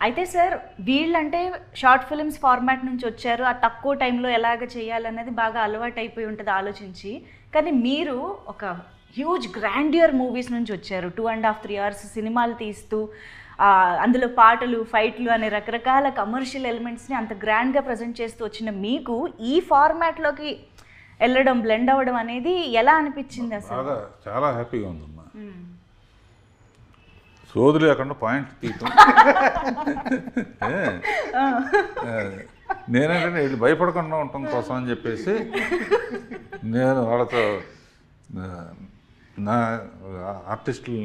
అయితే సార్ వీళ్ళంటే short films format నుంచి వచ్చారు, ఆ తక్కువ టైంలో ఎలాగ చేయాలనేది బాగా అలవాటు అయిపోయి ఉంటుంది ఆలోచించి. కానీ మీరు ఒక హ్యూజ్ గ్రాండియర్ మూవీస్ నుంచి వచ్చారు, 2.5 3 hours సినిమాలు తీస్తూ అందులో పాటలు ఫైట్లు అనే రకరకాల కమర్షియల్ ఎలిమెంట్స్ని అంత గ్రాండ్గా ప్రజెంట్ చేస్తూ వచ్చిన మీకు ఈ ఫార్మాట్లోకి వెళ్ళడం, బ్లెండ్ అవ్వడం అనేది ఎలా అనిపించింది అసలు? చాలా హ్యాపీగా ఉందమ్మా. సోది లేకుండా పాయింట్ తీయటం. నేనేంటంటే వీళ్ళు భయపడకుండా ఉండటం కోసం అని చెప్పేసి నేను వాళ్ళతో నా ఆర్టిస్టులు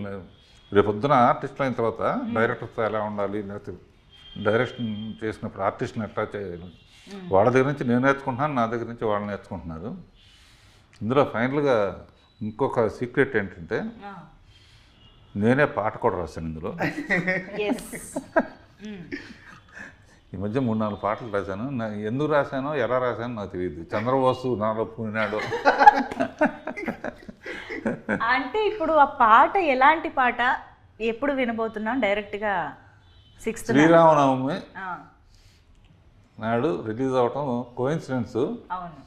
రేపొద్దున ఆర్టిస్టులు అయిన తర్వాత డైరెక్టర్తో ఎలా ఉండాలి, లేకపోతే డైరెక్షన్ చేసినప్పుడు ఆర్టిస్ట్ని ఎట్లా చేయాలి, వాళ్ళ దగ్గర నుంచి నేను నేర్చుకుంటున్నాను, నా దగ్గర నుంచి వాళ్ళు నేర్చుకుంటున్నారు. ఇందులో ఫైనల్గా ఇంకొక సీక్రెట్ ఏంటంటే నేనే పాట కూడా రాశాను ఇందులో. ఈ మధ్య 3-4 పాటలు రాశాను. ఎందుకు రాశానో ఎలా రాశానో నాకు తెలియదు. చంద్రబోసు నాలో పూనాడు. అంటే ఇప్పుడు ఆ పాట ఎలాంటి పాట, ఎప్పుడు వినబోతున్నాం? డైరెక్ట్గా 6th శ్రీరామనవమి నాడు రిలీజ్ అవటం కోయిన్సిడెన్స్. అవును,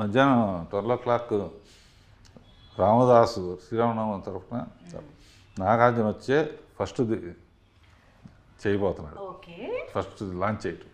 మధ్యాహ్నం 12 o'clock రామదాసు శ్రీరామనవమి తరఫున నాగార్జున వచ్చే ఫస్ట్ చేయబోతున్నాడు. ఫస్ట్ లాంచ్ చేయటం.